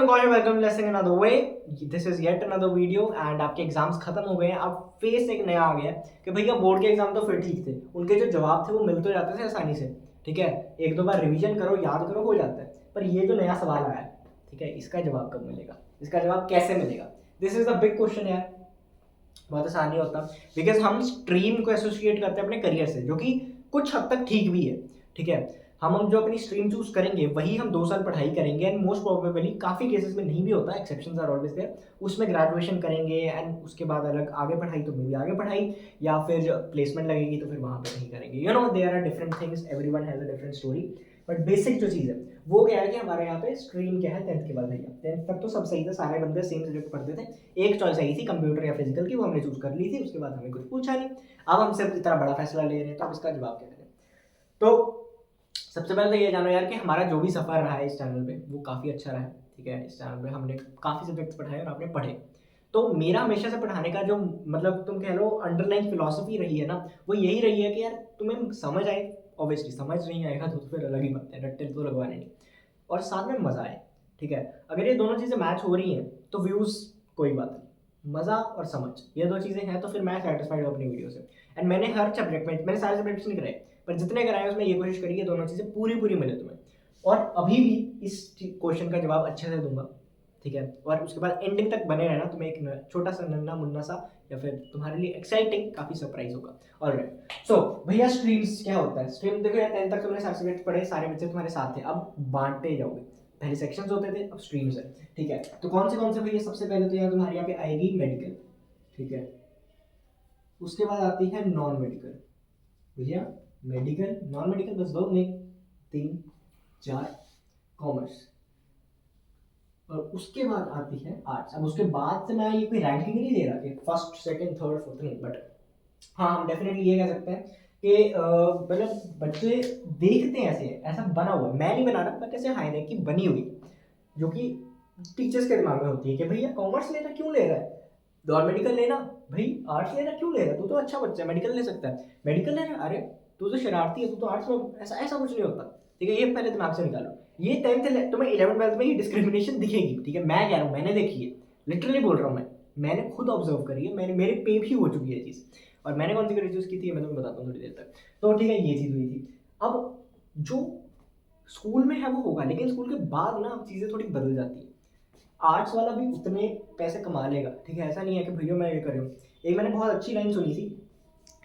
Everyone, God welcome lesson another way. This is yet another video and आपके exams खत्म हो गए हैं। अब फेस एक नया आ गया है कि भैया बोर्ड के एग्जाम तो फिर ठीक थे, उनके जो जवाब थे वो मिल तो जाते थे आसानी से। ठीक है, एक दो बार रिवीजन करो, याद करो, हो जाता है। पर ये जो नया सवाल आया है, ठीक है, इसका जवाब कब मिलेगा, इसका जवाब कैसे मिलेगा? This is the big question यार। बहुत आसान नहीं होता, बिकॉज हम स्ट्रीम को एसोसिएट करते हैं अपने करियर से, जो कि कुछ हद तक ठीक भी है। ठीक है, हम जो अपनी स्ट्रीम चूज करेंगे वही हम 2 साल पढ़ाई करेंगे एंड मोस्ट प्रोबेबली काफ़ी केसेस में नहीं भी होता, एक्सेप्शंस आर ऑलवेज देयर। उसमें ग्रेजुएशन करेंगे एंड उसके बाद अलग आगे पढ़ाई, तो मे बी आगे पढ़ाई, या फिर प्लेसमेंट लगेगी तो फिर वहाँ पे नहीं करेंगे। You know, there are different things, everyone has a different story. But basic जो चीज़ है वो क्या है कि हमारे यहाँ पे स्ट्रीम क्या है, 10th के बाद भैया 10th तक तो सब सही था, सारे बंदे सेम सब्जेक्ट पढ़ते थे। एक चॉइस आई थी कंप्यूटर या फिजिकल की, वो हमने चूज कर ली थी, उसके बाद हमें कुछ पूछा नहीं। अब हम सिर्फ इतना बड़ा फैसला ले रहे हैं, तो अब इसका जवाब क्या करें? तो सबसे पहले तो ये जानो यार कि हमारा जो भी सफ़र रहा है इस चैनल पे वो काफ़ी अच्छा रहा है। ठीक है, इस चैनल पे हमने काफ़ी सब्जेक्ट्स पढ़ाए और आपने पढ़े। तो मेरा हमेशा से पढ़ाने का जो मतलब तुम कह लो अंडरलाइन फिलॉसफी रही है ना, वो यही रही है कि यार तुम्हें समझ आए। ऑब्वियसली समझ नहीं आएगा तो फिर अलग ही बात है, रट्टे तो लगवाने नहीं, और साथ में मज़ा आए। ठीक है, अगर ये दोनों चीज़ें मैच हो रही हैं तो व्यूज़ कोई बात नहीं, मज़ा और समझ ये दो चीज़ें हैं तो फिर मैं सेटिस्फाइड हूँ अपनी वीडियो से। एंड मैंने हर सब्जेक्ट में, मैंने सारे सब्जेक्ट्स नहीं कराए, पर जितने कराए उसमें ये कोशिश करी है दोनों चीज़ें पूरी पूरी मिले तुम्हें। और अभी भी इस क्वेश्चन का जवाब अच्छे से दूंगा। ठीक है, और उसके बाद एंडिंग तक बने रहना, तुम्हें एक छोटा सा नन्ना मुन्ना सा या फिर तुम्हारे लिए एक्साइटिंग काफ़ी सरप्राइज होगा। ऑलराइट, सो भैया स्ट्रीम्स क्या होता है? स्ट्रीम देखो यार, 10th तक तुमने सारे सब्जेक्ट पढ़े, सारे बच्चे तुम्हारे साथ थे, अब बांटते जाओगे। पहले सेक्शंस होते थे, अब स्ट्रीम्स है। ठीक है, तो कौन से भैया? सबसे पहले तो यार तुम्हारे यहाँ पे आएगी मेडिकल। ठीक है, उसके बाद आती है नॉन मेडिकल। भैया मेडिकल, नॉन मेडिकल, बस दो नहीं, 3 4 कॉमर्स, और उसके बाद आती है आर्ट्स। अब उसके बाद से मैं ये कोई रैंकिंग नहीं दे रहा कि फर्स्ट सेकंड थर्ड फोर्थ, नहीं, बट हाँ हम डेफिनेटली ये कह सकते हैं कि मतलब बच्चे देखते हैं, ऐसे ऐसा बना हुआ है, मैं नहीं बना रहा, बट ऐसे हाई रैंक की बनी हुई, जो कि टीचर्स के दिमाग में होती है कि भैया कॉमर्स लेना क्यों ले रहा है, नॉन मेडिकल लेना, भाई आर्ट्स लेना क्यों ले रहा है, तू तो अच्छा बच्चा है, मेडिकल ले सकता है, मेडिकल लेना, अरे तू तो शरारती है, तू तो आर्ट्स में, ऐसा ऐसा कुछ नहीं होता। ठीक है, ये पहले दिमाग से निकालो। ये 10th तुम्हें 11th 12th में ये डिस्क्रिमिनेशन दिखेगी। ठीक है, मैं कह रहा हूँ, मैंने देखी है, लिटरली बोल रहा हूँ, मैंने खुद ऑब्जर्व करी है, मैंने मेरे पे भी हो चुकी है चीज़। और मैंने कौन सी करी चूज़ की थी मैं तुम्हें बताता हूँ थोड़ी देर तक। तो ठीक है, ये चीज़ हुई थी। अब जो स्कूल में है वो होगा, लेकिन स्कूल के बाद ना चीज़ें थोड़ी बदल जाती है। आर्ट्स वाला भी उतने पैसे कमा लेगा। ठीक है, ऐसा नहीं है कि भैया मैं ये कर रहा हूँ। एक मैंने बहुत अच्छी लाइन सुनी थी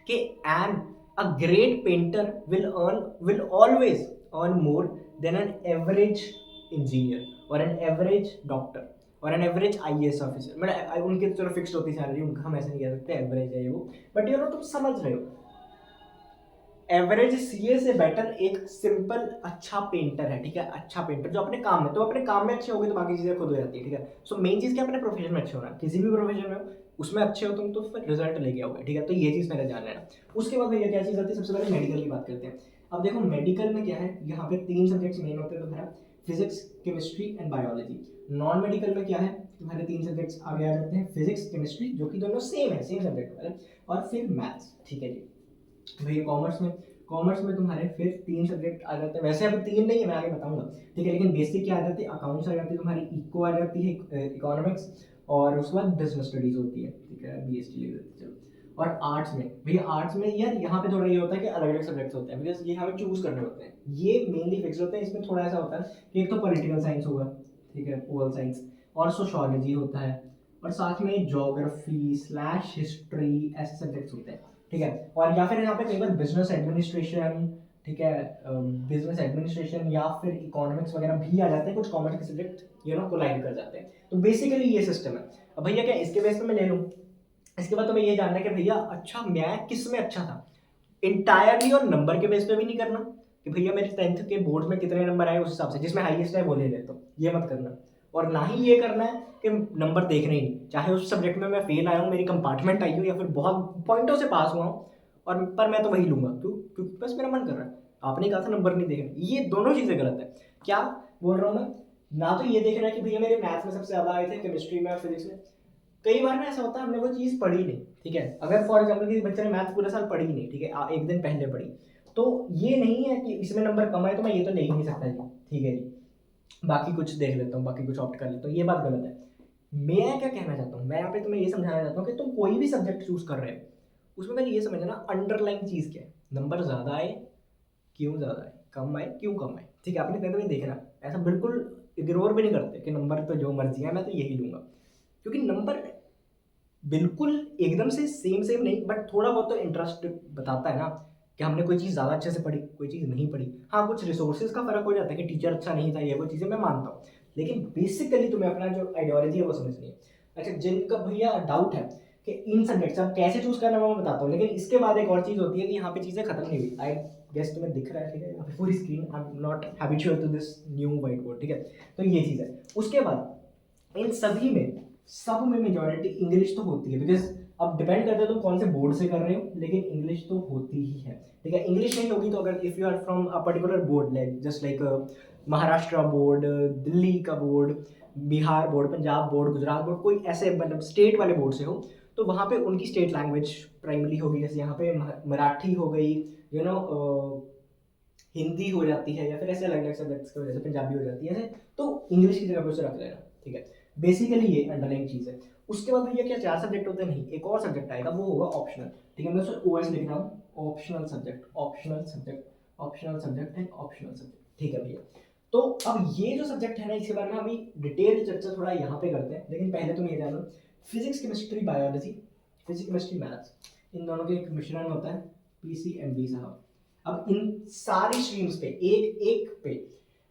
कि an a great painter will always earn more than an average engineer और एन एवरेज डॉक्टर और एन एवरेज आईएएस ऑफिसर। मतलब उनकी तो चलो फिक्स होती सैलरी, उनका हम ऐसे नहीं कह सकते एवरेज है ये वो, बट यू नो तुम समझ रहे हो, एवरेज सीए से बेटर एक सिंपल अच्छा पेंटर है। ठीक है, अच्छा पेंटर जो अपने काम में, तो अपने काम में अच्छे हो गए तो बाकी चीजें खुद हो जाती है। ठीक है, सो मेन चीज क्या, अपने प्रोफेशन में अच्छे होना, किसी भी प्रोफेशन में हो उसमें अच्छे हो तुम तो फिर रिजल्ट लेके आओगे। ठीक है, तो ये चीज पहले जान लेना। उसके बाद भैया क्या चीज आती है, सबसे पहले मेडिकल की बात करते हैं। अब देखो मेडिकल में क्या है, यहाँ पे 3 सब्जेक्ट्स मेन होते हैं तुम्हारा, physics chemistry and biology. Non medical में क्या है, तुम्हारे 3 सब्जेक्ट्स आगे आ जाते हैं, फिजिक्स केमिस्ट्री, जो कि दोनों सेम है, सेम सब्जेक्ट वाले, और फिर मैथ्स। ठीक है जी, भैया कॉमर्स में तुम्हारे फिर 3 सब्जेक्ट आ जाते हैं, वैसे अब 3 नहीं है, मैं आगे बताऊंगा। ठीक है, लेकिन बेसिक क्या आ जाती है, अकाउंट्स आ जाती है तुम्हारी, इको आ जाती है, इकोनॉमिक्स, और उसके बाद बिजनेस स्टडीज होती है। ठीक है, बीएसटी ले लेते हैं। और आर्ट्स में भैया, आर्ट्स में यार यहाँ पे थोड़ा ये होता है कि अलग अलग सब्जेक्ट्स होते हैं, बिकॉज ये हमें चूज करने होते हैं, ये मेनली फिक्स होते हैं। इसमें थोड़ा ऐसा होता है कि एक तो पॉलिटिकल साइंस होगा, ठीक है, पोल साइंस, और सोशोलॉजी होता है, और साथ में ज्योग्राफी स्लैश हिस्ट्री, ऐसे सब्जेक्ट्स होते हैं। ठीक है, और या फिर यहाँ पे कई बार बिजनेस एडमिनिस्ट्रेशन, ठीक है, बिजनेस एडमिनिस्ट्रेशन या फिर इकोनॉमिक्स वगैरह भी आ जाते हैं, कुछ कॉमर्स के सब्जेक्ट यू नो कोलाइड कर जाते हैं। तो बेसिकली ये सिस्टम है। अब भैया क्या इसके बेस पे मैं ले लूँ, इसके बाद तुम्हें ये जानना है कि भैया अच्छा मैं किस में अच्छा था, इंटायरली और नंबर के बेस पे भी नहीं करना कि भैया मेरे 10th के बोर्ड में कितने नंबर आए उस हिसाब से जिसमें हाईएस्ट है वो ले लेता हूँ, ये मत करना। और ना ही ये करना है कि नंबर देखने ही नहीं, चाहे उस सब्जेक्ट में मैं फेल आया हूँ, मेरी कंपार्टमेंट आई हो, या फिर बहुत पॉइंटों से पास हुआ हूँ, और पर मैं तो वही लूंगा क्यों, क्योंकि बस मेरा मन कर रहा है। आपने कहा था नंबर नहीं देखना, ये दोनों चीज़ें गलत है। क्या बोल रहा हूँ मैं, ना तो ये देख रहा है कि भैया मेरे मैथ्स में सबसे ज़्यादा आए थे, केमिस्ट्री में और फिजिक्स में। कई बार ना ऐसा होता है हमने वो चीज़ पढ़ी नहीं। ठीक है, अगर फॉर एग्जाम्पल किसी बच्चे ने मैथ्स पूरे साल पढ़ी नहीं, ठीक है, एक दिन पहले पढ़ी, तो ये नहीं है कि इसमें नंबर कम आए तो मैं ये तो ले ही नहीं सकता जी। ठीक है जी, बाकी कुछ देख लेता हूँ, बाकी कुछ ऑप्ट कर लेता हूँ, ये बात गलत है। मैं क्या कहना चाहता हूँ, मैं यहाँ पे तुम्हें ये समझाना चाहता हूँ कि तुम कोई भी सब्जेक्ट चूज कर रहे हो, उसमें पहले ये समझना अंडरलाइन चीज़ क्या है। नंबर ज़्यादा आए क्यों ज़्यादा आए, कम आए क्यों कम आए, ठीक है, आपने टेंथ में देखना, ऐसा बिल्कुल इग्नोर भी नहीं करते कि नंबर तो जो मर्जी है मैं तो यही लूँगा, क्योंकि नंबर बिल्कुल एकदम से सेम सेम नहीं, बट थोड़ा बहुत तो इंटरेस्ट बताता है ना, कि हमने कोई चीज़ ज़्यादा अच्छे से पढ़ी, कोई चीज़ नहीं पढ़ी। हाँ, कुछ रिसोर्सेज का फ़र्क हो जाता है कि टीचर अच्छा नहीं था, ये वो चीज़ें मैं मानता हूँ, लेकिन बेसिकली तुम्हें अपना जो आइडियोलॉजी है वो समझनी है। अच्छा, जिनका भैया डाउट है कि इन सब्जेक्ट्स आप कैसे चूज़ करना है, मैं बताता हूँ, लेकिन इसके बाद एक और चीज़ होती है कि यहाँ पे चीज़ें खत्म नहीं हुई। आई गेस तुम्हें दिख रहा है, ठीक है, यहाँ पे पूरी screen, I am not habitual to this new white board, ठीक है, तो ये चीज़ है। उसके बाद इन सभी में, सब में मेजॉरिटी इंग्लिश तो होती है, बिकॉज अब डिपेंड करता है तुम कौन से बोर्ड से कर रहे हो, लेकिन इंग्लिश तो होती ही है, ठीक है। इंग्लिश नहीं होगी तो अगर if you are from a particular board, like just like Maharashtra board, Delhi का board, Bihar board, Punjab board, Gujarat board, कोई ऐसे मतलब स्टेट वाले बोर्ड से हो, तो वहाँ पे उनकी स्टेट लैंग्वेज प्राइमरी होगी, जैसे यहाँ पे मराठी हो गई, यू नो, हिंदी हो जाती है, या फिर ऐसे अलग अलग सब्जेक्ट्स की वजह से पंजाबी हो जाती है ऐसे, तो इंग्लिश की जगह पे उसे रख लेना, ठीक है। बेसिकली ये अंडरलाइन चीज़ है। उसके बाद भैया क्या 4 सब्जेक्ट होते हैं, नहीं, एक और सब्जेक्ट आएगा, वो होगा ऑप्शनल, ठीक है, मैं उसे ओएस लिख रहा हूँ, optional subject, optional subject, optional subject and optional subject, ठीक है भैया। तो अब ये जो सब्जेक्ट है ना, इसके बारे में अभी डिटेल चर्चा थोड़ा यहाँ पे करते हैं, लेकिन पहले तुम ये जानो, physics chemistry biology, physics chemistry maths, इन दोनों के एक मिश्रण होता है, पीसीएमबी साहब। अब इन सारी स्ट्रीम्स पे एक एक पे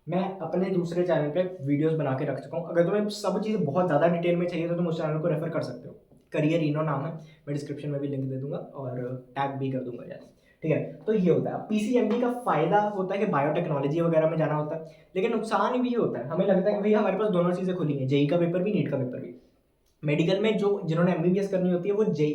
मैं अपने दूसरे चैनल पे वीडियोस बना के रख चुका हूँ। अगर तुम्हें सब चीज़ें बहुत ज़्यादा डिटेल में चाहिए तो तुम उस चैनल को रेफर कर सकते हो, करियर इनो नाम है, मैं डिस्क्रिप्शन में भी लिंक दे दूंगा और टैग भी कर दूंगा यार, ठीक है। तो ये होता है पीसीएमबी का फायदा होता है कि बायोटेक्नोलॉजी वगैरह में जाना होता है, लेकिन नुकसान भी ये होता है, हमें लगता है कि भैया हमारे पास दोनों चीज़ें खुली हैं, जेई का पेपर भी, नीट का पेपर भी। मेडिकल में जो जिन्होंने एमबीबीएस करनी होती है वो जे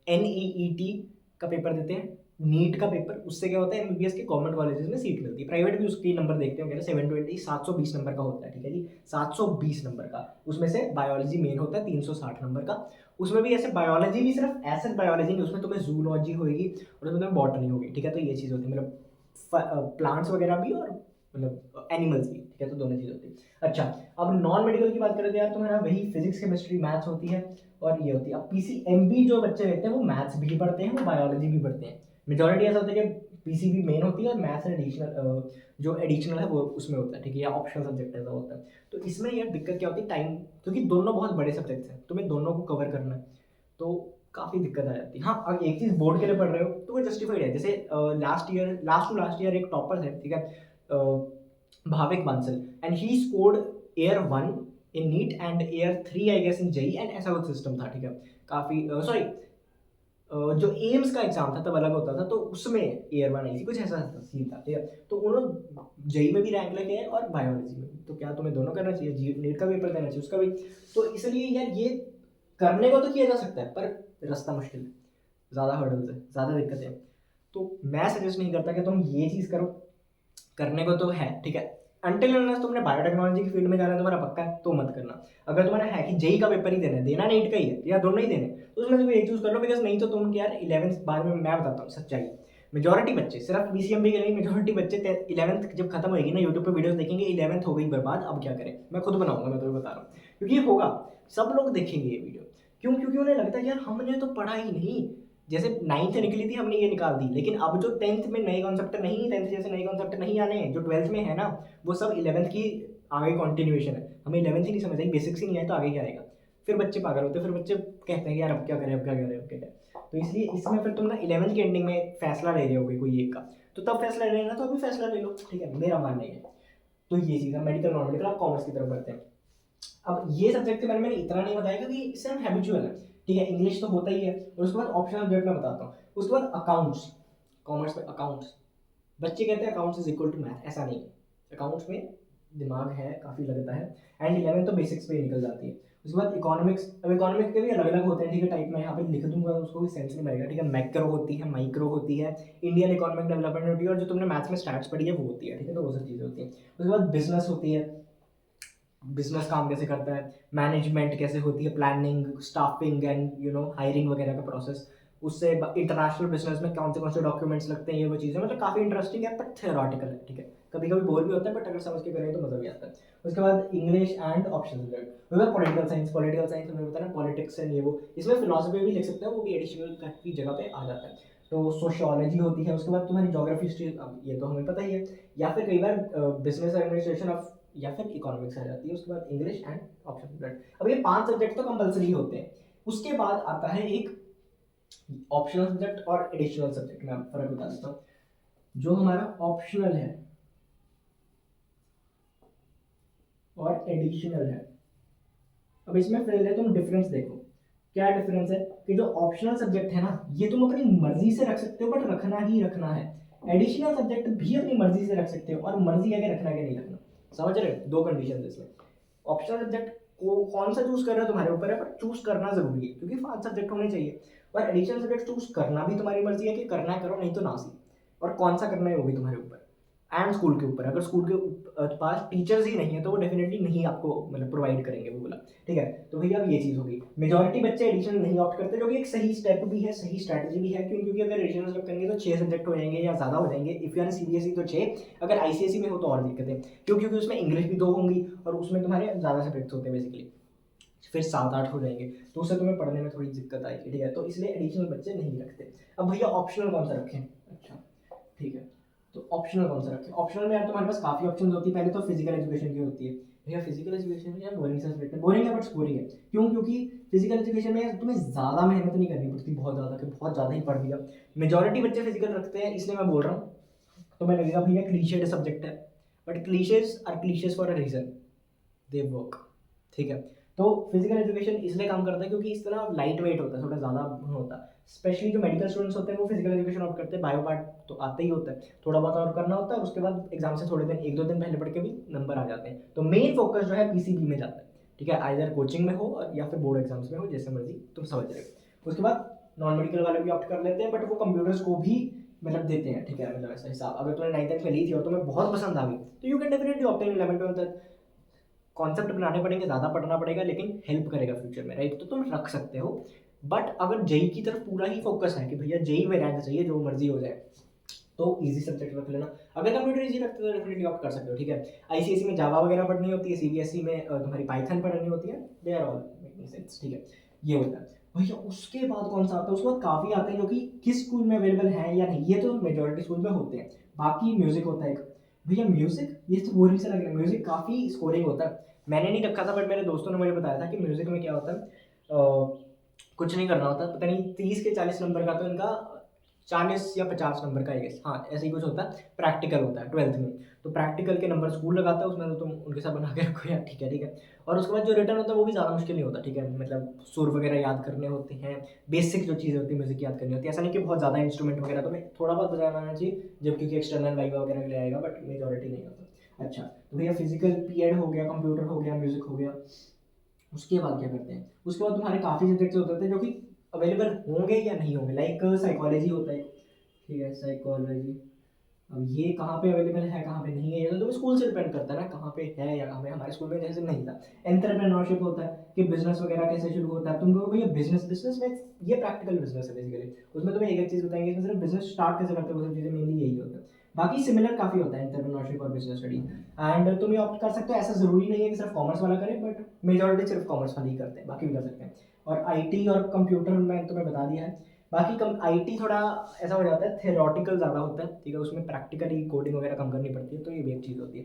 एनईईटी का पेपर देते हैं, नीट का पेपर, उससे क्या होता है एमबीबीएस के गवर्नमेंट कॉलेजेस में सीट मिलती है, प्राइवेट भी उसकी नंबर देखते होंगे ना, 720 नंबर का होता है, ठीक है जी, 720 नंबर का, उसमें से बायोलॉजी मेन होता है 360 नंबर का। उसमें भी ऐसे बायोलॉजी भी सिर्फ ऐसे बायोलॉजी नहीं, उसमें तुम्हें जूलॉजी होगी और उसमें तुम्हें बॉटनी होगी, ठीक है, तो ये चीज़ होती है, मतलब प्लांट्स वगैरह भी और मतलब एनिमल्स भी, ठीक है, तो दोनों चीज़ होती है। अच्छा, अब नॉन मेडिकल की बात करें तो यार तुम्हारा वही फिजिक्स केमिस्ट्री मैथ्स होती है और ये होती है। अब पीसीएमबी जो बच्चे रहते हैं वो मैथ्स भी पढ़ते हैं, वो बायोलॉजी भी पढ़ते हैं, मेजॉरिटी ऐसा होता है कि पीसीबी मेन होती है और मैथ्स एडिशनल, जो एडिशनल है वो उसमें होता है, ठीक है, या ऑप्शनल सब्जेक्ट ऐसा होता है। तो इसमें यार दिक्कत क्या होती है, टाइम, क्योंकि दोनों बहुत बड़े सब्जेक्ट्स हैं, तुम्हें दोनों को कवर करना है, तो काफ़ी दिक्कत आ जाती है। हाँ, अगर एक चीज़ बोर्ड के लिए पढ़ रहे हो तो वो जस्टिफाइड है, जैसे लास्ट ईयर एक टॉपर है, ठीक है, Bhavik Bansal, and he scored AIR 1 in NEET and AIR 3 I guess in JEE, and ऐसा कुछ सिस्टम था, ठीक है, काफ़ी सॉरी, जो एम्स का एग्जाम था तब अलग होता था, तो उसमें एयर 1 आई थी, कुछ ऐसा सीन था, ठीक है। तो उन्होंने जेई में भी रैंक लेके आए और बायोलॉजी में भी, तो क्या तुम्हें दोनों करना चाहिए, जी नीट का पेपर देना चाहिए उसका भी, तो इसलिए यार ये करने को तो किया जा सकता है, पर रास्ता मुश्किल है, ज़्यादा हर्डल्स है, ज़्यादा दिक्कतें हैं, तो मैं सजेस्ट नहीं करता कि तुम ये चीज़ करो, करने को तो है, ठीक है, अनटिल अनलेस तुमने बायोटेक्नोलॉजी की फील्ड में जाना है, तुम्हारा पक्का है तो मत करना। अगर तुम्हारा है कि जेई का पेपर ही देना है, देना नीट का ही है, या दोनों ही देने, तो उसमें से कोई एक चूज कर लो, बिकॉज नहीं तो तुम यार 11th बाद में, मैं बताता हूँ सच्चाई, मेजॉरिटी बच्चे, सिर्फ बीसीएमबी के नहीं, मेजॉरिटी बच्चे 11th जब खत्म होगी ना, यूट्यूब पे वीडियोस देखेंगे 11th हो गई बर्बाद, अब क्या करें, मैं खुद बनाऊंगा, मैं तुम्हें बता रहा हूँ, क्योंकि ये होगा, सब लोग देखेंगे ये वीडियो, क्यों, क्योंकि उन्हें लगता है यार हमने तो पढ़ा ही नहीं, जैसे 9th निकली थी हमने ये निकाल दी, लेकिन अब जो 10th में नए कॉन्सेप्ट नहीं, 10th जैसे नए कॉन्सेप्ट नहीं आने हैं, जो 12th में है ना, वो सब 11th की आगे कंटिन्यूएशन है, हमें 11th ही नहीं समझ आई, बेसिक्स ही नहीं आए तो आगे क्या आएगा, फिर बच्चे पागल होते हैं, फिर बच्चे कहते हैं कि यार अब क्या करें, अब क्या करें, अब क्या करें, तो इसलिए इसमें फिर तुम ना 11th के एंडिंग में फैसला ले रहे होगे कोई एक का, तो तब फैसला ले लेना, तो अभी फैसला ले लो, ठीक है, मेरा मानना है। तो ये चीज़ है, मेडिकल नॉन मेडिकल, आप कॉमर्स की तरफ बढ़ते हैं। अब ये सब्जेक्ट के बारे में मैंने इतना नहीं बताया क्योंकि इससे हम हैबिचुअल है, ठीक है, इंग्लिश तो होता ही है, और उसके बाद ऑप्शनल सब्जेक्ट मैं बताता हूँ, उसके बाद अकाउंट्स, कॉमर्स में अकाउंट्स, बच्चे कहते हैं accounts is equal to math, ऐसा नहीं है, अकाउंट्स में दिमाग है, काफ़ी लगता है, एंड 11 तो बेसिक्स पे ही निकल जाती है। उसके बाद इकोनॉमिक्स, अब इकोनॉमिक्स के भी अलग अलग होते हैं, ठीक है, टाइप मैं यहाँ पे लिख दूंगा, उसको भी सेंस नहीं बनेगा, ठीक है, मैक्रो होती है, माइक्रो होती है, इंडियन इकोनॉमिक डेवलपमेंट होती है, और जो तुमने मैथ्स में स्टैट्स पढ़ी है वो होती है, ठीक है, तो वो सब चीज़ें होती हैं। उसके बाद बिजनेस होती है, बिजनेस काम कैसे करता है, मैनेजमेंट कैसे होती है, प्लानिंग, स्टाफिंग एंड हायरिंग वगैरह का प्रोसेस, उससे इंटरनेशनल बिजनेस में कौन से डॉक्यूमेंट्स लगते हैं, ये वो चीज़ें, मतलब काफ़ी इंटरेस्टिंग है बट थियोरटिकल है, ठीक है। कभी कभी बोर भी होता है बट अगर समझ के करें तो मज़ा भी आता है। उसके बाद इंग्लिश एंड ऑप्शन सब्जेक्ट, वो पॉलिटिकल साइंस हमें पता है ना, पॉलिटिक्स एंड ये वो, इसमें फिलोसफी भी लिख सकते हैं, वो भी एडिशनल की जगह पे आ जाता है। तो सोशियोलॉजी होती है, उसके बाद तुम्हारी ज्योग्राफी हिस्ट्री, अब ये तो हमें पता ही है, या फिर कई बार बिजनेस एडमिनिस्ट्रेशन ऑफ या फिर इकोनॉमिक्स आ जाती है। उसके बाद इंग्लिश एंड ऑप्शन सब्जेक्ट। अब ये 5 सब्जेक्ट तो कंपलसरी होते हैं। उसके बाद आता है एक ऑप्शनल सब्जेक्ट और एडिशनल सब्जेक्ट में फर्क बता देता हूँ। जो हमारा ऑप्शनल है और एडिशनल है, अब इसमें पहले तुम डिफरेंस देखो। क्या डिफरेंस है कि जो ऑप्शनल सब्जेक्ट है ना, ये तुम अपनी मर्जी से रख सकते हो बट रखना ही रखना है। एडिशनल सब्जेक्ट भी अपनी मर्जी से रख सकते हो, और मर्जी आगे रखना है कि नहीं रखना, समझ रहे हो? दो कंडीशन इसमें। ऑप्शनल सब्जेक्ट को कौन सा चूज कर रहे हो तुम्हारे ऊपर है, बट चूज करना जरूरी है क्योंकि 5 सब्जेक्ट होने चाहिए। और एडिशनल सब्जेक्ट चूज करना भी तुम्हारी मर्जी है कि करना है करो, नहीं तो ना सी। और कौन सा करना है वो भी तुम्हारे ऊपर एंड स्कूल के ऊपर। अगर स्कूल के पास टीचर्स ही नहीं है तो वो डेफिनेटली नहीं आपको मतलब प्रोवाइड करेंगे, वो बोला, ठीक है। तो भैया अब ये चीज़ होगी, मेजॉरिटी बच्चे एडिशनल नहीं ऑप्ट करते, जो कि एक सही स्टेप भी है, सही स्ट्रैटेजी भी है। क्यों? क्योंकि अगर एडिशनल सेलेक्ट करेंगे तो 6 सब्जेक्ट हो जाएंगे या ज़्यादा हो जाएंगे। इफ़ यू आर सीबीएसई तो 6, अगर आईसीएसई में हो तो और दिक्कतें। क्यों? क्योंकि उसमें इंग्लिश भी 2 होंगी और उसमें तुम्हारे ज़्यादा सब्जेक्ट्स होते हैं बेसिकली, फिर 7-8 हो जाएंगे, तो उससे तुम्हें पढ़ने में थोड़ी दिक्कत आएगी, ठीक है। तो इसलिए एडिशनल बच्चे नहीं रखते। अब भैया ऑप्शनल कौन सा रखें? अच्छा, ठीक है। तो ऑप्शनल कौन सा रखें? ऑप्शनल में यार तुम्हारे पास काफ़ी ऑप्शन होती है। पहले तो फिजिकल एजुकेशन की होती है। भैया फिजिकल एजुकेशन यार बोरिंग सा सब्जेक्ट है, बोरिंग है बट स्कोरिंग है। क्यों? क्योंकि फिजिकल एजुकेशन में तुम्हें ज़्यादा मेहनत नहीं करनी पड़ती, बहुत ज़्यादा कि बहुत ज़्यादा ही पढ़ लिया। मेजॉरिटी बच्चे फिजिकल रखते हैं, इसलिए मैं बोल रहा हूँ। तो मैं लगेगा भैया क्लीशेड सब्जेक्ट है, but cliches are cliches for a reason, they work, ठीक है। तो फिजिकल एजुकेशन इसलिए काम करता है क्योंकि इस तरह लाइट वेट होता है, थोड़ा ज़्यादा होता है। स्पेशली जो मेडिकल स्टूडेंट्स होते हैं वो फिजिकल एजुकेशन ऑप्ट करते हैं। बायो पार्ट तो आता ही होता है, थोड़ा बहुत और करना होता है, और उसके बाद एग्जाम से थोड़े दिन, 1-2 दिन पहले पढ़ के भी नंबर आ जाते हैं। तो मेन फोकस जो है पीसीबी में जाता है, ठीक है। आइदर कोचिंग में हो या फिर बोर्ड एग्जाम्स में हो, जैसे मर्जी तुम समझ रहे हो। उसके बाद नॉन मेडिकल वाले भी ऑप्ट कर लेते हैं, बट वो कंप्यूटर्स को भी मतलब देते हैं, ठीक है। मतलब ऐसा हिसाब, अगर तुमने 9th में ली थी और तुम्हें बहुत पसंद आ गई तो you can definitely opt in 11th। Concept बनाने पड़ेंगे, ज़्यादा पढ़ना पड़ेगा, लेकिन हेल्प करेगा फ्यूचर में, राइट। तो तुम रख सकते हो। बट अगर जेई की तरफ पूरा ही फोकस है कि भैया जेई में रैंक चाहिए, जो मर्जी हो जाए, तो इजी सब्जेक्ट रख लेना। अगर कंप्यूटर इजी रखते हो तो डेफिनेटली ऑप्ट कर सकते हो, ठीक है। आईसीएसई में जावा वगैरह पढ़नी होती है, सीबीएसई में तुम्हारी पाइथन पढ़नी होती है, they are all making sense, ठीक है। ये होता है भैया। उसके बाद कौन सा आता है? उसके बाद काफ़ी आते हैं जो कि किस स्कूल में अवेलेबल है या नहीं, ये तो मेजोरिटी स्कूल में होते हैं। बाकी म्यूजिक होता है एक। भैया म्यूजिक, ये तो बोरिंग सा लग रहा है, म्यूजिक काफ़ी स्कोरिंग होता है। मैंने नहीं रखा था बट मेरे दोस्तों ने मुझे बताया था कि म्यूजिक में क्या होता है, कुछ नहीं करना होता, पता नहीं 30 के 40 नंबर का तो इनका 40 या 50 नंबर का, गेस, हाँ ऐसे ही कुछ होता है। प्रैक्टिकल होता है 12th में, तो प्रैक्टिकल के नंबर स्कूल लगाता है, उसमें तो तुम उनके साथ बना के रखो यार, ठीक है, ठीक है। और उसके बाद जो रिटर्न होता है वो भी ज़्यादा मुश्किल नहीं होता, ठीक है। मतलब सुर वगैरह याद करने होते हैं, बेसिक जो चीज़ें होती है म्यूजिक याद करनी होती है। ऐसा नहीं कि बहुत ज़्यादा इंस्ट्रूमेंट वगैरह, तुम्हें थोड़ा बहुत बजाना आना चाहिए जब, क्योंकि एक्सटर्नल वाइवा वगैरह के लिए आएगा, बट मेजॉरिटी नहीं होता। अच्छा, तो भैया फिजिकल पीएड हो गया, कंप्यूटर हो गया, म्यूजिक हो गया। उसके बाद क्या करते हैं? उसके बाद तुम्हारे काफ़ी सब्जेक्ट्स होते हैं जो कि अवेलेबल होंगे या नहीं होंगे, लाइक साइकोलॉजी होता है, ठीक है, साइकोलॉजी। अब ये कहाँ पे अवेलेबल है, कहाँ पे नहीं है, ये तो तुम्हें स्कूल से डिपेंड करता है ना, कहाँ पे है या कहाँ पे। हमारे स्कूल में जैसे नहीं था। एंटरप्रेन्योरशिप होता है कि बिजनेस वगैरह कैसे शुरू होता है। तुम लोग भैया बिजनेस, बिजनेस में ये प्रैक्टिकल बिजनेस है बेसिकली, उसमें तुम्हें एक एक चीज़ बताएंगे, इसमें सिर्फ बिजनेस स्टार्ट कैसे करते हो, वो सब चीज़ें मेनली यही होता है। बाकी सिमिलर काफ़ी होता है एंटरप्रेन्योरशिप और बिजनेस स्टडी। एंड तुम ये ऑप्ट कर सकते हो, ऐसा ज़रूरी नहीं है कि सिर्फ कॉमर्स वाला करें, बट मेजॉरिटी सिर्फ कॉमर्स वाली ही करते हैं, बाकी भी कर सकते हैं। और आईटी और कंप्यूटर मैं तुम्हें बता दिया है। बाकी कम आईटी थोड़ा ऐसा हो जाता है, थेरोटिकल ज़्यादा होता है, ठीक है, उसमें प्रैक्टिकली कोडिंग वगैरह कम करनी पड़ती है, तो ये भी एक चीज़ होती है।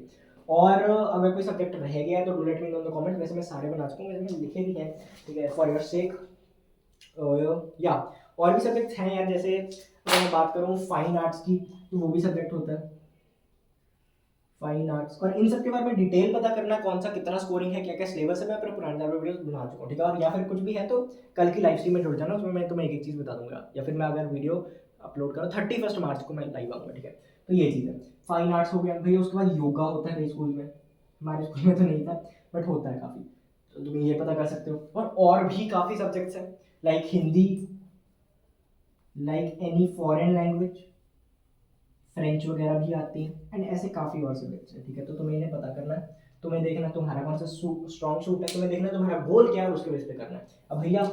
और अगर कोई सब्जेक्ट रह गया है तो do let me know in the comment. वैसे मैं सारे बना चुका हूँ, मैंने लिखे भी हैं, ठीक है, फॉर योर सेक। या और भी सब्जेक्ट्स हैं यार, जैसे अगर मैं बात करूँ फाइन आर्ट्स की, तो वो भी सब्जेक्ट होता है, फाइन आर्ट्स। और इन सब के बारे में डिटेल पता करना, कौन सा कितना स्कोरिंग है, क्या क्या सिलेबस है, मैं अपने पुराने वीडियोस बना चुका हूँ, ठीक है। और या फिर कुछ भी है तो कल की लाइव स्ट्रीम में जुड़ जाना, उसमें मैं तुम्हें एक एक चीज़ बता दूंगा, या फिर मैं अगर वीडियो अपलोड करूँ 31 मार्च को मैं लाइव आऊँगा, ठीक है। तो ये चीज़ है, फाइन आर्ट्स हो गया भैया। उसके बाद योगा होता है कई स्कूल में, हमारे स्कूल में तो नहीं था बट होता है काफ़ी, तो तुम्हें ये पता कर सकते हो। और भी काफ़ी सब्जेक्ट्स हैं, like Hindi, like any foreign language, French वगैरह भी आती है, एंड ऐसे काफ़ी और सब्जेक्ट्स हैं, ठीक है। तो तुम्हें इन्हें पता करना है, तुम्हें देखना तुम्हारा कौन सा स्ट्रॉन्ग सूट है, तुम्हें देखना तुम्हारा गोल क्या है, उसके बेस पे करना है। अब भैया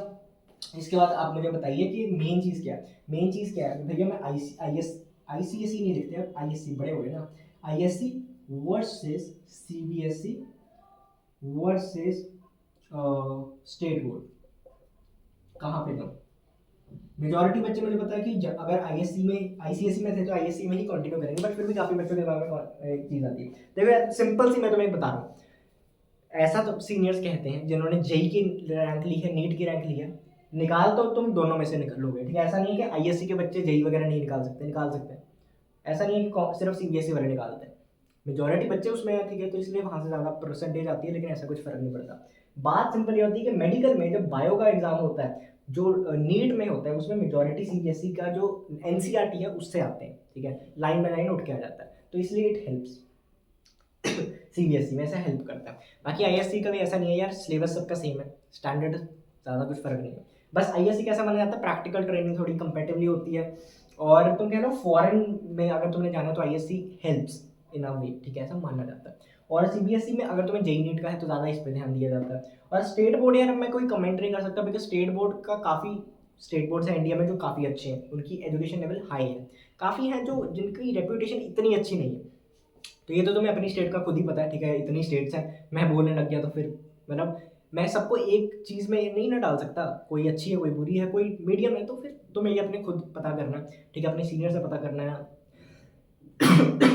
इसके बाद आप मुझे बताइए कि मेन चीज़ क्या है। मेन चीज़ क्या है भैया, मैं आईसीएसई नहीं लिखते, अब आईएससी बड़े हो गए ना, ISC versus CBSE versus state board, कहाँ पे दो। मेजॉरिटी बच्चे मुझे पता है कि अगर आईएससी में आईसीएसई में थे तो आईएससी में ही कंटिन्यू करेंगे, बट फिर भी काफ़ी बच्चों के दिमाग में एक चीज़ आती है। देखो यार सिंपल सी मैं तुम्हें बता रहा हूँ, ऐसा तो सीनियर्स कहते हैं जिन्होंने जेई की रैंक ली है, नीट की रैंक ली है, निकाल तो तुम दोनों में से निकलोगे, ठीक है। ऐसा नहीं है कि आईएससी के बच्चे जेई वगैरह नहीं निकाल सकते, निकाल सकते हैं। ऐसा नहीं है कि सिर्फ सीबीएसई वाले निकालते हैं, मेजॉरिटी बच्चे उसमें है, ठीक है, तो इसलिए वहाँ से ज़्यादा परसेंटेज आती है, लेकिन ऐसा कुछ फर्क नहीं पड़ता। बात सिंपल ये होती है कि मेडिकल में जब बायो का एग्जाम होता है, जो नीट में होता है, उसमें मेजॉरिटी सीबीएसई का जो एनसीईआरटी है उससे आते हैं, ठीक है, लाइन बाय लाइन उठ के आ जाता है, तो इसलिए इट हेल्प्स सीबीएसई में ऐसा हेल्प करता है। बाकी आईएससी का भी ऐसा नहीं है यार, सिलेबस सबका सेम है, स्टैंडर्ड ज़्यादा कुछ फर्क नहीं है। बस आईएससी कैसा माना जाता है, प्रैक्टिकल ट्रेनिंग थोड़ी कंपेटिवली होती है, और तुम कह लो फॉरेन में अगर तुमने जाना है तो आईएससी हेल्प्स इन अ वे, ठीक है, ऐसा माना जाता है। और सीबीएसई में अगर तुम्हें जेई नीट का है तो ज़्यादा इस पर ध्यान दिया जाता है। और स्टेट बोर्ड यार मैं कोई कमेंट नहीं कर सकता, बिकॉज स्टेट बोर्ड का काफ़ी स्टेट बोर्ड्स हैं इंडिया में जो काफ़ी अच्छे हैं, उनकी एजुकेशन लेवल हाई है, काफ़ी हैं जो जिनकी रेपुटेशन इतनी अच्छी नहीं है। तो ये तो तुम्हें अपनी स्टेट का खुद ही पता है, ठीक है, इतनी स्टेट्स हैं, मैं बोलने लग गया तो फिर मतलब मैं सबको एक चीज़ में नहीं ना डाल सकता, कोई अच्छी है कोई बुरी है कोई मीडियम है, तो फिर तुम्हें ये अपने खुद पता करना है, ठीक है, अपने सीनियर से पता करना है,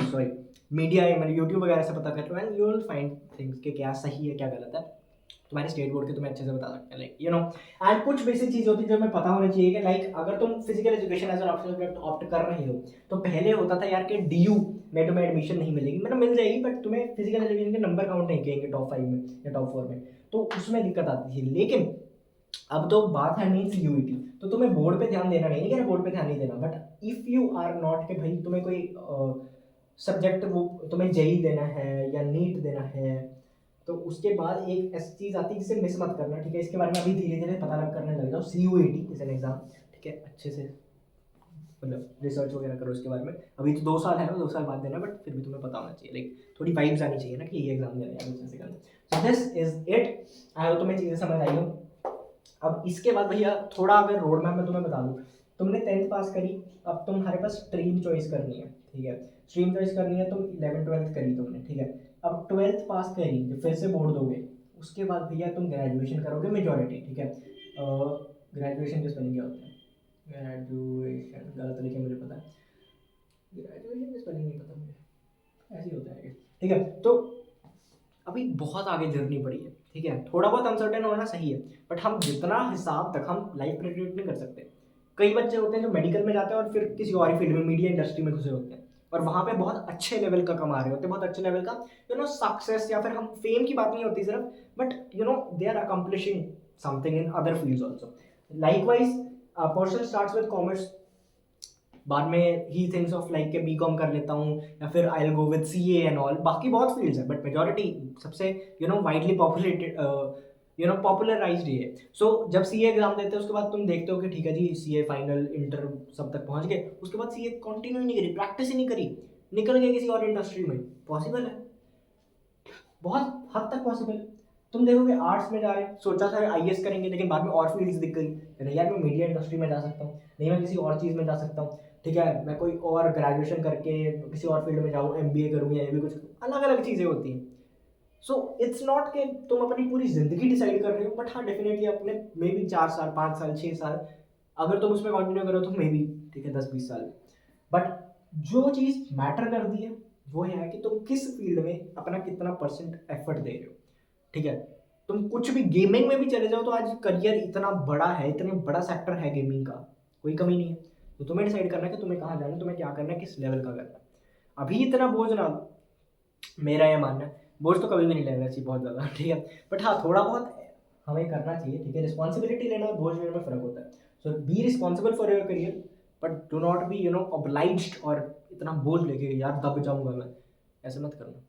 सॉरी, मीडिया है मतलब यूट्यूब वगैरह से पता कर लो, and you will find things कि क्या सही है क्या गलत है। तुम्हारे स्टेट बोर्ड के तुम्हें अच्छे से बता सकते हैं, लाइक यू नो। एंड कुछ बेसिक चीज़ होती है जो हमें पता होनी चाहिए कि लाइक अगर तुम physical education as an optional subject opt कर रहे हो, तो पहले होता था यार कि डीयू में तुम्हें एडमिशन नहीं मिलेगी, मतलब मिल जाएगी बट तुम्हें फिजिकल एजुकेशन के नंबर काउंट नहीं किएंगे टॉप 5 में या टॉप 4 में, तो उसमें दिक्कत आती थी। लेकिन अब तो बात है मीन्स यूईटी, तो तुम्हें बोर्ड पे ध्यान देना नहीं है, बोर्ड पे ध्यान नहीं देना, but if you are not कि भाई तुम्हें कोई सब्जेक्ट वो तुम्हें जेई देना है या नीट देना है, तो उसके बाद एक ऐसी चीज़ आती है जिसे मिस मत करना, ठीक है। इसके बारे में अभी धीरे धीरे पता लग करने लग जाओ, CUET इज एन एग्जाम, ठीक है, अच्छे से मतलब रिसर्च वगैरह करो इसके बारे में। अभी तो 2 साल है ना, 2 साल बाद देना, बट फिर भी तुम्हें पता होना चाहिए, लाइक थोड़ी वाइब्स आनी चाहिए ना कि ये एग्जाम देना है, अच्छे से करना। So this is it, I hope तुम्हें चीज़ें समझ आई हो। अब इसके बाद भैया थोड़ा अगर रोड मैप में तुम्हें बता दूँ, तुमने 10th पास करी, अब तुम्हारे पास स्ट्रीम चॉइस करनी है, ठीक है, स्ट्रीम चॉइस करनी है, तुम 11th-12th करी तुमने, ठीक है, अब 12th पास करी जो फिर से बोर्ड दोगे, उसके बाद भैया तुम ग्रेजुएशन करोगे मेजॉरिटी, ठीक है। ग्रेजुएशन के स्पेलिंग क्या होता है, ग्रेजुएशन गलत लिखे मुझे पता है, ग्रेजुएशन के स्पेलिंग नहीं पता मुझे, ऐसे ही होता है, ठीक है। तो अभी बहुत आगे जर्नी पड़ी है, ठीक है, थोड़ा बहुत अनसर्टेन होना सही है, बट हम जितना हिसाब तक हम लाइफ प्रेडिक्ट नहीं कर सकते। कई बच्चे होते हैं जो मेडिकल में जाते हैं और फिर किसी और फील्ड में मीडिया इंडस्ट्री में घुसे होते हैं, और वहाँ पे बहुत अच्छे लेवल का कमा रहे होते हैं, बहुत अच्छे लेवल का यू नो सक्सेस, या फिर हम फेम की बात नहीं होती सिर्फ, but you know they are accomplishing something in other fields also. Likewise person starts with commerce, बाद में ही थिंक्स ऑफ लाइक के बीकॉम कर लेता हूँ या फिर I will go with CA and all, बाकी बहुत फील्ड्स है, बट मेजॉरिटी सबसे you know widely populated you know popularized ये है। सो जब सीए एग्जाम देते हैं उसके बाद तुम देखते हो कि ठीक है जी सीए फाइनल इंटर सब तक पहुंच गए, उसके बाद सीए कंटिन्यू नहीं करी, प्रैक्टिस ही नहीं करी, निकल गए किसी और इंडस्ट्री में, पॉसिबल है, बहुत हद तक पॉसिबल है। तुम देखोगे आर्ट्स में जा रहे हैं, सोचा था आईएएस करेंगे, लेकिन बाद में और फील्ड्स दिख गई, नहीं यार मैं मीडिया इंडस्ट्री में जा सकता हूँ, नहीं मैं किसी और चीज़ में जा सकता हूँ, ठीक है, मैं कोई और ग्रेजुएशन करके किसी और फील्ड में जाऊँ, एमबीए करूँ या ये भी कुछ, अलग अलग चीज़ें होती हैं। सो इट्स नॉट कि तुम अपनी पूरी ज़िंदगी डिसाइड कर रहे हो, बट हाँ डेफिनेटली अपने मे बी 4 साल 5 साल 6 साल अगर तुम उसमें कंटिन्यू करो तो मे बी, ठीक है, 10-20 साल। बट जो चीज़ मैटर करती है वो है कि तुम किस फील्ड में अपना कितना परसेंट एफर्ट दे रहे हो, ठीक है। तुम कुछ भी गेमिंग में भी चले जाओ तो आज करियर इतना बड़ा है, इतना बड़ा सेक्टर है गेमिंग का, कोई कमी नहीं है। तो तुम्हें डिसाइड करना है कि तुम्हें कहाँ जाना है, तुम्हें क्या करना है, किस लेवल का करना है। अभी इतना बोझ ना, मेरा ये मानना है, बोझ तो कभी भी नहीं लेना चाहिए बहुत ज़्यादा, ठीक है, बट हाँ थोड़ा बहुत हमें करना चाहिए, ठीक है। रिस्पॉन्सिबिलिटी लेना और बोझ लेने में फ़र्क होता है। So be responsible for your career, but do not be you know obliged और इतना बोझ लेके यार दब जाऊंगा मैं, ऐसे मत करना।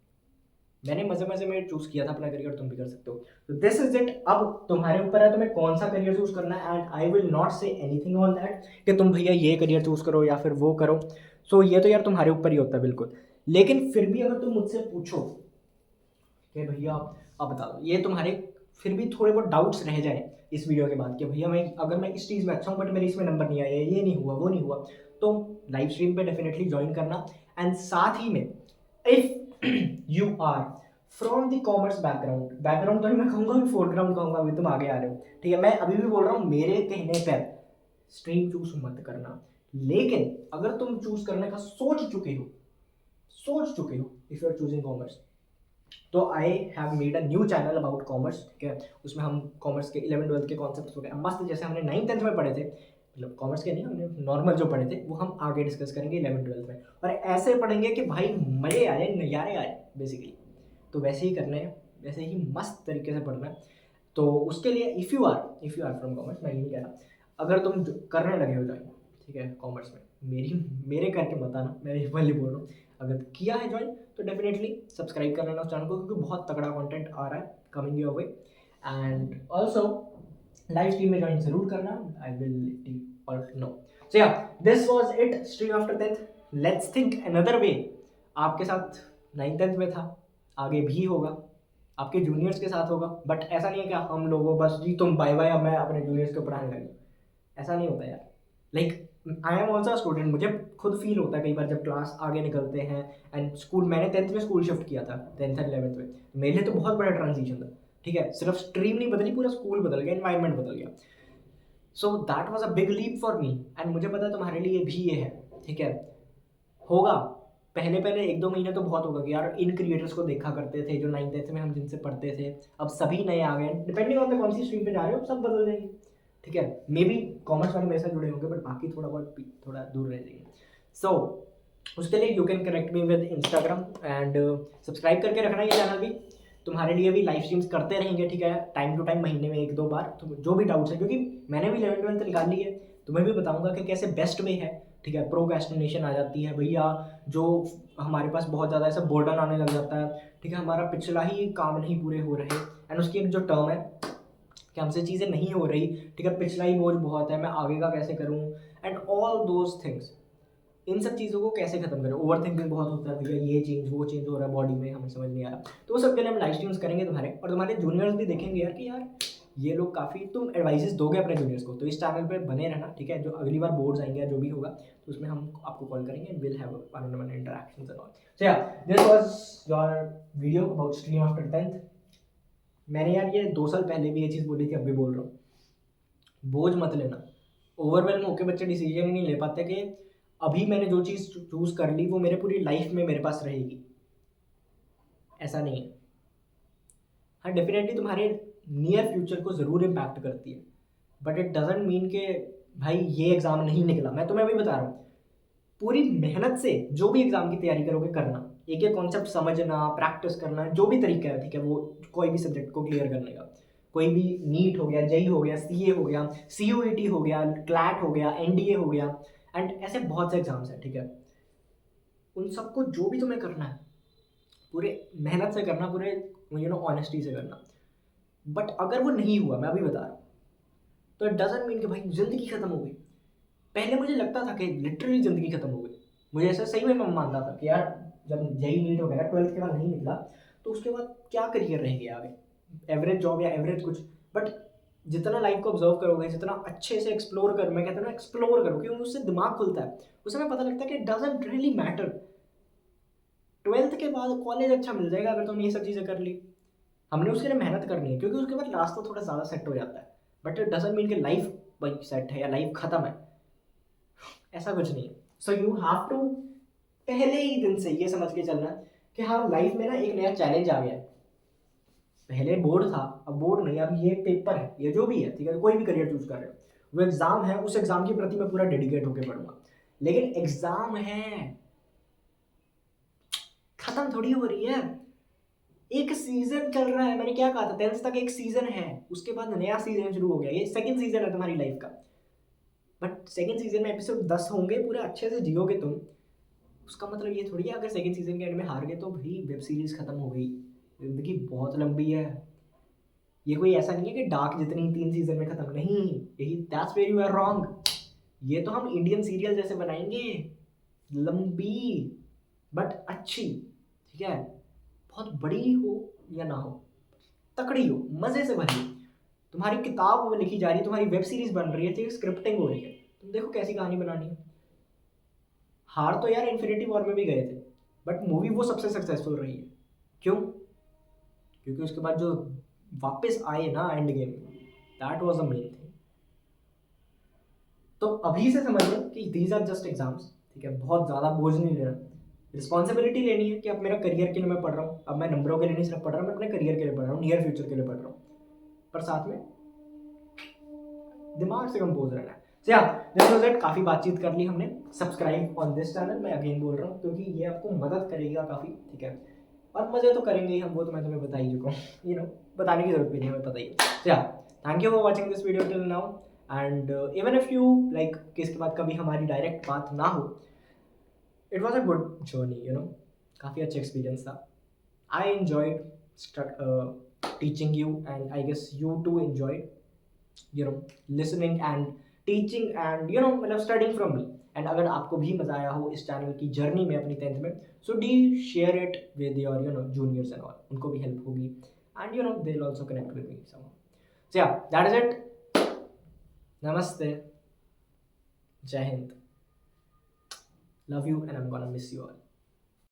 मैंने मजे मजे में चूज किया था अपना करियर, तुम भी कर सकते हो। तो दिस इज इट, अब तुम्हारे ऊपर है तुम्हें कौन सा करियर चूज करना है, and I will not say anything on that कि तुम भैया ये करियर चूज करो या फिर वो करो। सो ये तो यार तुम्हारे ऊपर ही होता है बिल्कुल। लेकिन फिर भी अगर तुम मुझसे पूछो कि भैया अब बता दो, ये तुम्हारे फिर भी थोड़े बहुत डाउट्स रह जाए इस वीडियो के बाद कि भैया मैं इस चीज़ में अच्छा हूँ बट मेरे इसमें नंबर नहीं आया, ये नहीं हुआ, वो नहीं हुआ, तो लाइव स्ट्रीम पे डेफिनेटली ज्वाइन करना। एंड साथ ही में if you are from the commerce background तो मैं कहूँगा, फोरग्राउंड कहूँगा, अभी तुम आगे आ रहे हो, ठीक है, मैं अभी भी बोल रहा हूँ मेरे कहने पर स्ट्रीम चूज मत करना। लेकिन अगर तुम चूज करने का सोच चुके हो if you are choosing commerce, तो I have made a new channel about commerce, ठीक है, उसमें हम कॉमर्स के 11th-12th के कॉन्सेप्ट्स वगैरह मस्त, जैसे हमने 9th-10th में पढ़े थे, मतलब कॉमर्स के नहीं, हमने नॉर्मल जो पढ़े थे वो हम आगे डिस्कस करेंगे 11th-12th में, और ऐसे पढ़ेंगे कि भाई मजे आ जाए, नज़ारे आए बेसिकली। तो वैसे ही करने हैं, वैसे ही मस्त तरीके से पढ़ना है। तो उसके लिए if you are from commerce, मैं ये नहीं कह रहा, अगर तुम करने लगे हो ज्वाइन, ठीक है, कॉमर्स में, मेरे करके मत आना, मैं वही बोल रहा हूँ, अगर किया है ज्वाइन तो डेफिनेटली सब्सक्राइब कर लेना उस चैनल को, क्योंकि बहुत तगड़ा कंटेंट आ रहा है coming your way. And also live stream में ज्वाइन जरूर करना, I will let you all know. So yeah, this was it, stream after 10th। Let's think another way. आपके साथ 9th-10th में था, आगे भी होगा, आपके जूनियर्स के साथ होगा, बट ऐसा नहीं है कि हम लोगों बस जी तुम बाय बाय, अब मैं अपने जूनियर्स को पढ़ाने लगी, ऐसा नहीं होता यार। Like I am also student, मुझे खुद फील होता है कई बार जब क्लास आगे निकलते हैं। एंड स्कूल, मैंने 10th में स्कूल शिफ्ट किया था, 10th एंड 11th में, मेरे लिए तो बहुत बड़ा ट्रांजिशन था, ठीक है, सिर्फ स्ट्रीम नहीं बदली, पूरा स्कूल बदल गया, एनवायरनमेंट बदल गया। So that was a big leap for me, and मुझे पता है तुम्हारे लिए भी ये है, ठीक है, होगा। पहले पहले 1-2 महीने तो बहुत होगा कि यार इन क्रिएटर्स को देखा करते थे जो 9th-10th में हम जिनसे पढ़ते थे, अब सभी नए आ गए, डिपेंडिंग ऑन द कौन सी स्ट्रीम पे जा रहे हो, सब बदल जाएंगे, ठीक है, मे बी कॉमर्स वाले मेरे साथ जुड़े होंगे बट बाकी थोड़ा दूर रह जाएंगे। सो उसके लिए you can connect me with Instagram, and subscribe करके रखना ये चैनल भी, तुम्हारे लिए भी लाइव स्ट्रीम्स करते रहेंगे, ठीक है, टाइम टू टाइम, महीने में 1-2 बार, तो जो भी डाउट्स है, क्योंकि मैंने भी 11th-12th निकाल ली है, तुम्हें भी बताऊंगा कि कैसे बेस्ट वे है, ठीक है, प्रोक्रेस्टिनेशन आ जाती है भैया, जो हमारे पास बहुत ज़्यादा ऐसा बोर्डन आने लग जाता है, ठीक है, हमारा पिछला ही काम नहीं पूरे हो रहे, एंड उसकी एक जो टर्म है कि हमसे चीज़ें नहीं हो रही, ठीक है, पिछला ही बोझ बहुत है, मैं आगे का कैसे करूँ, एंड ऑल दोज थिंग्स, इन सब चीज़ों को कैसे खत्म करें। ओवर थिंकिंग बहुत होता है भैया, ये चेंज वो चेंज हो रहा है बॉडी में, हमें समझ नहीं आ रहा, तो वो सब के लिए हम लाइव स्ट्रीम्स करेंगे तुम्हारे, और तुम्हारे जूनियर्स भी देखेंगे यार कि यार ये लोग काफ़ी, तुम एडवाइसेस दोगे अपने जूनियर्स को, तो इस चैनल पे बने रहना, ठीक है, जो अगली बार बोर्ड्स आएंगे या जो भी होगा तो उसमें हम आपको कॉल करेंगे and will have one on one interactions and all. So yeah, this was your video about stream after 10th। मैंने यार ये 2 साल पहले भी ये चीज़ बोली थी, अब भी बोल रहा हूँ, बोझ मत लेना, ओवरवेलम होकर बच्चे डिसीजन ही नहीं ले पाते कि अभी मैंने जो चीज़ चूज़ कर ली वो मेरे पूरी लाइफ में मेरे पास रहेगी, ऐसा नहीं है। हाँ, डेफिनेटली तुम्हारे नियर फ्यूचर को ज़रूर इम्पैक्ट करती है, बट इट डजेंट मीन कि भाई ये एग्ज़ाम नहीं निकला। मैं तुम्हें अभी बता रहा हूँ, पूरी मेहनत से जो भी एग्ज़ाम की तैयारी करोगे करना, एक एक कॉन्सेप्ट समझना, प्रैक्टिस करना, जो भी तरीका है, ठीक है, वो कोई भी सब्जेक्ट को क्लियर करने का, कोई भी नीट हो गया, जेई हो गया, सीए हो गया, सीयूईटी हो गया, क्लैट हो गया, एनडीए हो गया, एंड ऐसे बहुत से एग्जाम्स हैं, ठीक है, उन सबको जो भी तुम्हें करना है पूरे मेहनत से करना, पूरे ऑनेस्टी से करना। बट अगर वो नहीं हुआ, मैं अभी बता रहा हूँ, तो इट डजंट मीन कि भाई ज़िंदगी ख़त्म हो गई। पहले मुझे लगता था कि लिटरली ज़िंदगी ख़त्म हो गई, मुझे ऐसा सही में मैं मानता था कि यार जब जेई नीट वगैरह 12th के बाद नहीं निकला तो उसके बाद क्या करियर रह गया आगे, एवरेज जॉब या एवरेज कुछ। बट जितना लाइफ को ऑब्जर्व करोगे, जितना अच्छे से एक्सप्लोर करो, मैं कहता हूँ ना एक्सप्लोर करो, क्योंकि उससे दिमाग खुलता है, उससे हमें पता लगता है कि it doesn't really matter. 12th के बाद कॉलेज अच्छा मिल जाएगा अगर तुमने ये सब चीज़ें कर ली, हमने उसके लिए मेहनत करनी है, क्योंकि उसके बाद रास्ता थोड़ा ज़्यादा सेट हो जाता है। बट इट डजंट मीन कि लाइफ भाई सेट है या लाइफ ख़त्म है, ऐसा कुछ नहीं है। सो यू हैव टू पहले ही दिन से ये समझ के चलना कि हाँ लाइफ में ना एक नया चैलेंज आ गया है। पहले बोर्ड था, अब बोर्ड नहीं, अब ये पेपर है, ये जो भी है, ठीक है, कोई भी करियर चूज कर रहे हो, वो एग्जाम है, उस एग्जाम के प्रति मैं पूरा डेडिकेट होकर पढ़ूंगा। लेकिन एग्जाम है, खत्म थोड़ी हो रही है, एक सीजन चल रहा है। मैंने क्या कहा था, 10th तक एक सीजन है, उसके बाद नया सीजन शुरू हो गया, ये सेकंड सीजन है तुम्हारी लाइफ का। बट सेकंड सीजन में एपिसोड 10 होंगे, पूरे अच्छे से जियोगे तुम, उसका मतलब ये थोड़ी है अगर सेकंड सीजन के एंड में हार गए तो भाई वेब सीरीज खत्म हो गई। जिंदगी बहुत लंबी है, ये कोई ऐसा नहीं है कि डार्क जितनी 3 सीजन में खत्म, नहीं, यही that's where you are wrong. ये तो हम इंडियन सीरियल जैसे बनाएंगे, लंबी बट अच्छी, ठीक है, बहुत बड़ी हो या ना हो, तकड़ी हो, मज़े से भरी हो, तुम्हारी किताब वो लिखी जा रही है, तुम्हारी वेब सीरीज़ बन रही है, ठीक है, स्क्रिप्टिंग हो रही है, तुम देखो कैसी कहानी बनानी है। हार तो यार इन्फिनिटी वॉर में भी गए थे, बट मूवी वो सबसे सक्सेसफुल रही है। क्यों? क्योंकि उसके बाद जो वापस आए ना एंड गेम में, that was the main thing. तो अभी से समझ लो कि दीज आर जस्ट एग्जाम्स, ठीक है, बहुत ज़्यादा बोझ नहीं लेना, रिस्पॉन्सिबिलिटी लेनी है कि अब मेरा करियर के लिए मैं पढ़ रहा हूँ, अब मैं नंबरों के लिए नहीं सिर्फ पढ़ रहा हूँ, मैं अपने करियर के लिए पढ़ रहा हूँ, नियर फ्यूचर के लिए पढ़ रहा हूँ, पर साथ में दिमाग से कंपोज रहना है। So yeah this was it, काफ़ी बातचीत कर ली हमने। सब्सक्राइब ऑन दिस चैनल, मैं अगेन बोल रहा हूँ, क्योंकि ये आपको मदद करेगा काफ़ी, ठीक है, और मज़े तो करेंगे ही हम, वो तो मैं तुम्हें बता ही चुका हूँ, बताने की जरूरत भी नहीं है, हमें पता ही है। So yeah thank you for watching this video till now, and even if you like कि इसके बाद कभी हमारी डायरेक्ट बात ना हो, it was a good journey, काफ़ी अच्छा एक्सपीरियंस था। I enjoyed teaching you, and I guess you too enjoyed listening and teaching and मतलब studying from me। एंड अगर आपको भी मज़ा आया हो इस चैनल की जर्नी में अपनी 10th में, so do share it with your juniors and all, उनको भी हेल्प होगी, and they will also connect with me somehow. So yeah that is it, नमस्ते, जय हिंद, love you, and I am gonna miss you all.